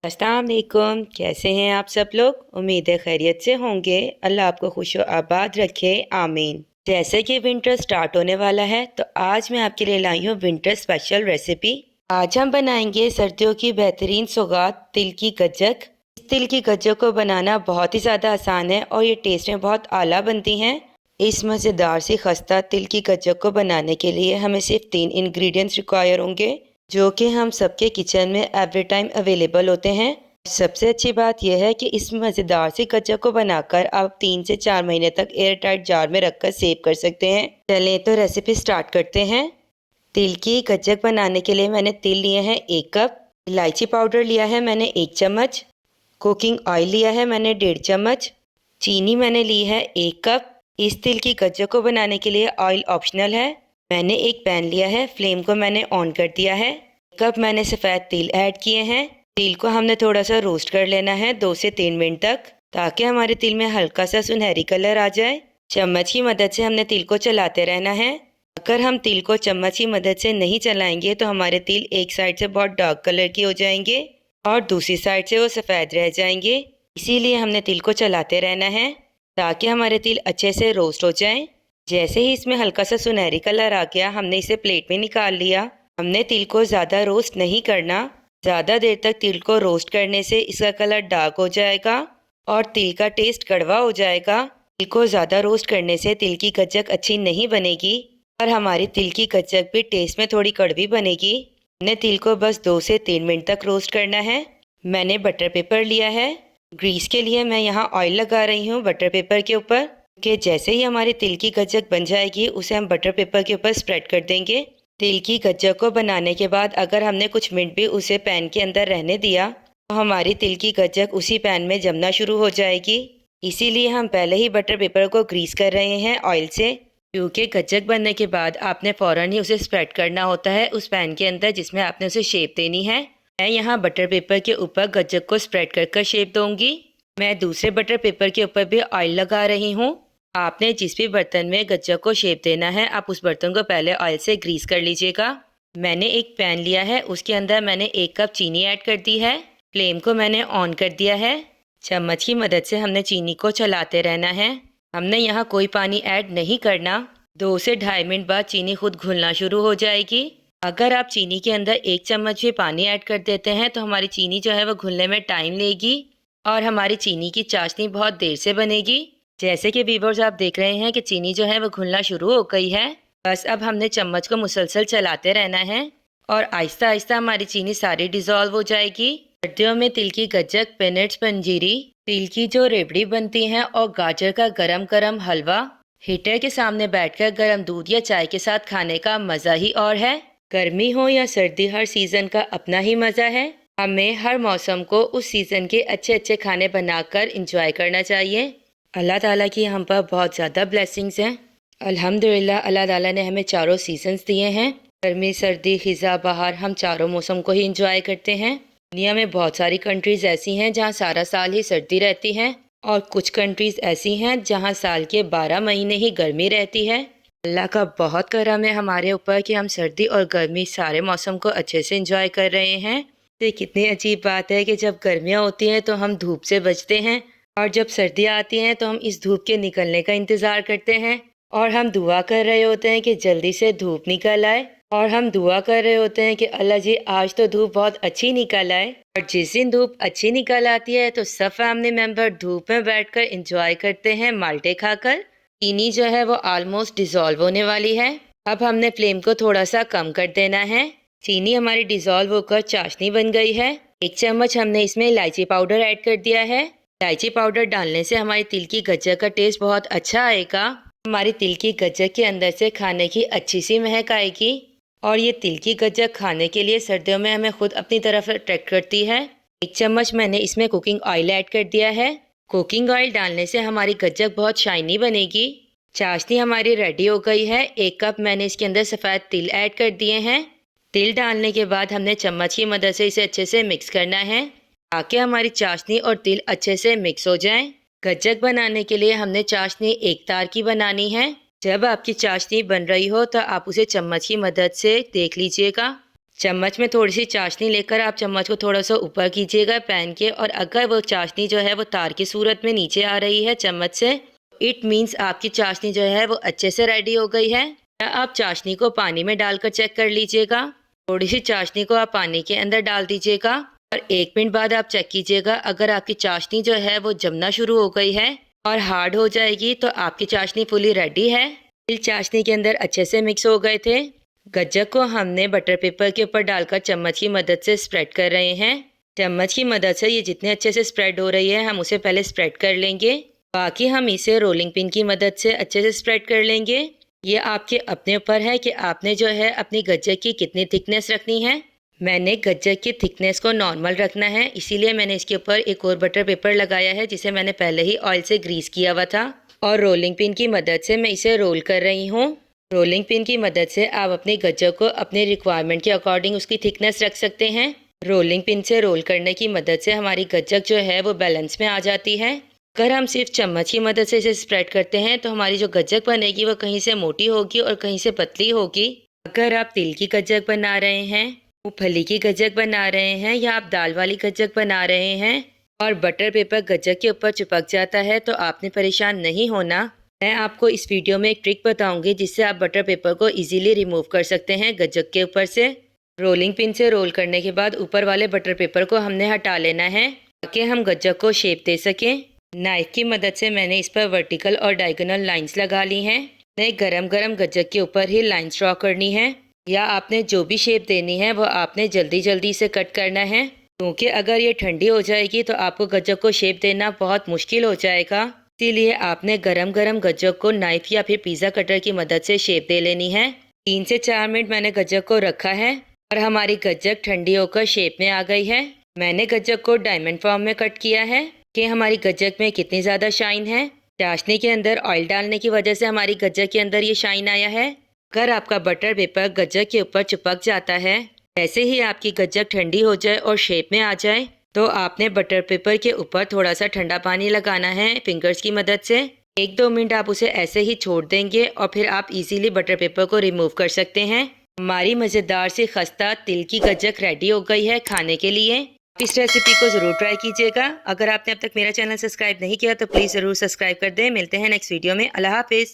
अस्सलाम वालेकुम। कैसे हैं आप सब लोग? उम्मीद है खैरियत से होंगे। अल्लाह आपको खुश व आबाद रखे, आमीन। जैसे कि विंटर स्टार्ट होने वाला है तो आज मैं आपके लिए लाई हूँ विंटर स्पेशल रेसिपी। आज हम बनाएंगे सर्दियों की बेहतरीन सौगात तिल की गज्जक। इस तिल की गज्जक को बनाना बहुत ही ज़्यादा आसान है और ये टेस्ट में बहुत आला बनती हैं। इस मज़ेदार सी खस्ता तिल की गज्जक को बनाने के लिए हमें सिर्फ 3 इंग्रेडिएंट्स रिक्वायर होंगे, जो कि हम सबके किचन में एवरी टाइम अवेलेबल होते हैं। सबसे अच्छी बात यह है कि इस मज़ेदार सी गज्जक को बनाकर आप 3 से 4 महीने तक एयर टाइट जार में रखकर सेव कर सकते हैं। चलें तो रेसिपी स्टार्ट करते हैं। तिल की गज्जक बनाने के लिए मैंने तिल लिए हैं 1 कप, इलायची पाउडर लिया है मैंने 1 चम्मच, कुकिंग ऑयल लिया है मैंने 1.5 चम्मच, चीनी मैंने ली है 1 कप। इस तिल की गज्जक को बनाने के लिए ऑयल ऑप्शनल है। मैंने एक पैन लिया है, फ्लेम को मैंने ऑन कर दिया है। 1 कप मैंने सफ़ेद तिल ऐड किए हैं। तिल को हमने थोड़ा सा रोस्ट कर लेना है 2 से 3 मिनट तक, ताकि हमारे तिल में हल्का सा सुनहरी कलर आ जाए। चम्मच की मदद से हमने तिल को चलाते रहना है। अगर हम तिल को चम्मच की मदद से नहीं चलाएंगे तो हमारे तिल एक साइड से बहुत डार्क कलर के हो जाएंगे और दूसरी साइड से वो सफ़ेद रह जाएंगे। इसीलिए हमने तिल को चलाते रहना है ताकि हमारे तिल अच्छे से रोस्ट हो जाएं। जैसे ही इसमें हल्का सा सुनहरी कलर आ गया, हमने इसे प्लेट में निकाल लिया। हमने तिल को ज़्यादा रोस्ट नहीं करना। ज़्यादा देर तक तिल को रोस्ट करने से इसका कलर डार्क हो जाएगा और तिल का टेस्ट कड़वा हो जाएगा। तिल को ज़्यादा रोस्ट करने से तिल की गज्जक अच्छी नहीं बनेगी और हमारी तिल की गज्जक भी टेस्ट में थोड़ी कड़वी बनेगी। हमने तिल को बस 2 से 3 मिनट तक रोस्ट करना है। मैंने बटर पेपर लिया है। ग्रीस के लिए मैं यहाँ ऑयल लगा रही हूँ बटर पेपर के ऊपर, कि जैसे ही हमारी तिल की गज्जक बन जाएगी उसे हम बटर पेपर के ऊपर स्प्रेड कर देंगे। तिल की गज्जक को बनाने के बाद अगर हमने कुछ मिनट भी उसे पैन के अंदर रहने दिया तो हमारी तिल की गज्जक उसी पैन में जमना शुरू हो जाएगी। इसीलिए हम पहले ही बटर पेपर को ग्रीस कर रहे हैं ऑयल से, क्योंकि गज्जक बनने के बाद आपने फ़ौरन ही उसे स्प्रेड करना होता है उस पैन के अंदर जिसमें आपने उसे शेप देनी है। मैं यहाँ बटर पेपर के ऊपर गज्जक को स्प्रेड कर कर शेप दूंगी। मैं दूसरे बटर पेपर के ऊपर भी ऑयल लगा रही हूँ। आपने जिस भी बर्तन में गज्जक को शेप देना है आप उस बर्तन को पहले ऑयल से ग्रीस कर लीजिएगा। मैंने एक पैन लिया है, उसके अंदर मैंने 1 कप चीनी ऐड कर दी है। फ्लेम को मैंने ऑन कर दिया है। चम्मच की मदद से हमने चीनी को चलाते रहना है। हमने यहाँ कोई पानी ऐड नहीं करना। 2 से 2.5 मिनट बाद चीनी खुद घुलना शुरू हो जाएगी। अगर आप चीनी के अंदर 1 चम्मच भी पानी ऐड कर देते हैं तो हमारी चीनी जो है वो घुलने में टाइम लेगी और हमारी चीनी की चाशनी बहुत देर से बनेगी। जैसे कि व्यूअर्स आप देख रहे हैं कि चीनी जो है वो घुलना शुरू हो गई है। बस अब हमने चम्मच को मुसलसल चलाते रहना है और आहिस्ता आहिस्ता हमारी चीनी सारी डिज़ोल्व हो जाएगी। सर्दियों में तिल की गज्जक, पीनट्स, पंजीरी, तिल की जो रेवड़ी बनती हैं और गाजर का गरम गरम हलवा हीटर के सामने बैठकर गरम दूध या चाय के साथ खाने का मज़ा ही और है। गर्मी हो या सर्दी, हर सीज़न का अपना ही मज़ा है। हमें हर मौसम को उस सीज़न के अच्छे अच्छे खाने बनाकर इंजॉय करना चाहिए। अल्लाह ताला की हम पर बहुत ज़्यादा ब्लेसिंग्स हैं। अल्हम्दुलिल्लाह अल्लाह ताला ने हमें चारों सीजन्स दिए हैं। गर्मी, सर्दी, खिज़ा, बहार, हम चारों मौसम को ही इंजॉय करते हैं। दुनिया में बहुत सारी कंट्रीज़ ऐसी हैं जहाँ सारा साल ही सर्दी रहती है और कुछ कंट्रीज़ ऐसी हैं जहाँ साल के 12 महीने ही गर्मी रहती है। अल्लाह का बहुत करम है हमारे ऊपर कि हम सर्दी और गर्मी सारे मौसम को अच्छे से इंजॉय कर रहे हैं। तो कितनी अजीब बात है कि जब गर्मियाँ होती हैं तो हम धूप से बचते हैं और जब सर्दियाँ आती हैं तो हम इस धूप के निकलने का इंतज़ार करते हैं और हम दुआ कर रहे होते हैं कि जल्दी से धूप निकल आए और हम दुआ कर रहे होते हैं कि अल्लाह जी आज तो धूप बहुत अच्छी निकल आए। और जिस दिन धूप अच्छी निकल आती है तो सब फैमिली मेम्बर धूप में बैठकर एंजॉय करते हैं माल्टे खाकर। चीनी जो है वो ऑलमोस्ट डिज़ोल्व होने वाली है। अब हमने फ्लेम को थोड़ा सा कम कर देना है। चीनी हमारी डिज़ोल्व होकर चाशनी बन गई है। 1 चम्मच हमने इसमें इलायची पाउडर ऐड कर दिया है। इलायची पाउडर डालने से हमारी तिल की गज्जक का टेस्ट बहुत अच्छा आएगा। हमारी तिल की गज्जक के अंदर से खाने की अच्छी सी महक आएगी और ये तिल की गज्जक खाने के लिए सर्दियों में हमें खुद अपनी तरफ अट्रैक्ट करती है। 1 चम्मच मैंने इसमें कुकिंग ऑयल ऐड कर दिया है। कुकिंग ऑयल डालने से हमारी गज्जक बहुत शाइनी बनेगी। चाशनी हमारी रेडी हो गई है। 1 कप मैंने इसके अंदर सफ़ेद तिल ऐड कर दिए हैं। तिल डालने के बाद हमने चम्मच की मदद से इसे अच्छे से मिक्स करना है ताकि हमारी चाशनी और तिल अच्छे से मिक्स हो जाएं। गज्जक बनाने के लिए हमने चाशनी एक तार की बनानी है। जब आपकी चाशनी बन रही हो तो आप उसे चम्मच की मदद से देख लीजिएगा। चम्मच में थोड़ी सी चाशनी लेकर आप चम्मच को थोड़ा सा ऊपर कीजिएगा पैन के, और अगर वो चाशनी जो है वो तार की सूरत में नीचे आ रही है चम्मच से, इट मीन्स आपकी चाशनी जो है वो अच्छे से रेडी हो गई है। या आप चाशनी को पानी में डालकर चेक कर लीजिएगा। थोड़ी सी चाशनी को आप पानी के अंदर डाल दीजिएगा और 1 मिनट बाद आप चेक कीजिएगा। अगर आपकी चाशनी जो है वो जमना शुरू हो गई है और हार्ड हो जाएगी तो आपकी चाशनी फुली रेडी है। तिल चाशनी के अंदर अच्छे से मिक्स हो गए थे। गज्जक को हमने बटर पेपर के ऊपर डालकर चम्मच की मदद से स्प्रेड कर रहे हैं। चम्मच की मदद से ये जितने अच्छे से स्प्रेड हो रही है हम उसे पहले स्प्रेड कर लेंगे, बाकी हम इसे रोलिंग पिन की मदद से अच्छे से स्प्रेड कर लेंगे। ये आपके अपने ऊपर है कि आपने जो है अपनी गज्जक की कितनी थिकनेस रखनी है। मैंने गज्जक की थिकनेस को नॉर्मल रखना है, इसीलिए मैंने इसके ऊपर एक और बटर पेपर लगाया है जिसे मैंने पहले ही ऑयल से ग्रीस किया हुआ था, और रोलिंग पिन की मदद से मैं इसे रोल कर रही हूँ। रोलिंग पिन की मदद से आप अपनी गज्जक को अपने रिक्वायरमेंट के अकॉर्डिंग उसकी थिकनेस रख सकते हैं। रोलिंग पिन से रोल करने की मदद से हमारी गज्जक जो है वो बैलेंस में आ जाती है। अगर हम सिर्फ चम्मच की मदद से इसे स्प्रेड करते हैं तो हमारी जो गज्जक बनेगी वो कहीं से मोटी होगी और कहीं से पतली होगी। अगर आप तिल की गज्जक बना रहे हैं, मूंगफली की गज्जक बना रहे हैं, या आप दाल वाली गज्जक बना रहे हैं और बटर पेपर गज्जक के ऊपर चिपक जाता है तो आपने परेशान नहीं होना। मैं आपको इस वीडियो में एक ट्रिक बताऊंगी जिससे आप बटर पेपर को इजीली रिमूव कर सकते हैं गज्जक के ऊपर से। रोलिंग पिन से रोल करने के बाद ऊपर वाले बटर पेपर को हमने हटा लेना है ताकि हम गज्जक को शेप दे सकें। नाइफ की मदद से मैंने इस पर वर्टिकल और डायगोनल लाइंस लगा ली हैं। मैंने गरम गरम गज्जक के ऊपर ही लाइंस ड्रॉ करनी है, या आपने जो भी शेप देनी है वो आपने जल्दी जल्दी से कट करना है, क्योंकि अगर ये ठंडी हो जाएगी तो आपको गज्जक को शेप देना बहुत मुश्किल हो जाएगा। इसीलिए आपने गरम गरम गज्जक को नाइफ या फिर पिज़्ज़ा कटर की मदद से शेप दे लेनी है। 3 से 4 मिनट मैंने गज्जक को रखा है और हमारी गज्जक ठंडी होकर शेप में आ गई है। मैंने गज्जक को डायमंड फॉर्म में कट किया है कि हमारी गज्जक में कितनी ज़्यादा शाइन है। चाशनी के अंदर ऑयल डालने की वजह से हमारी गज्जक के अंदर ये शाइन आया है। अगर आपका बटर पेपर गज्जक के ऊपर चिपक जाता है, जैसे ही आपकी गज्जक ठंडी हो जाए और शेप में आ जाए तो आपने बटर पेपर के ऊपर थोड़ा सा ठंडा पानी लगाना है फिंगर्स की मदद से। 1-2 मिनट आप उसे ऐसे ही छोड़ देंगे और फिर आप इजीली बटर पेपर को रिमूव कर सकते हैं। हमारी मज़ेदार सी खस्ता तिल की गज्जक रेडी हो गई है खाने के लिए। इस रेसिपी को ज़रूर ट्राई कीजिएगा। अगर आपने अब तक मेरा चैनल सब्सक्राइब नहीं किया तो प्लीज़ ज़रूर सब्सक्राइब कर दें। मिलते हैं नेक्स्ट वीडियो में। अल्लाह हाफिज़।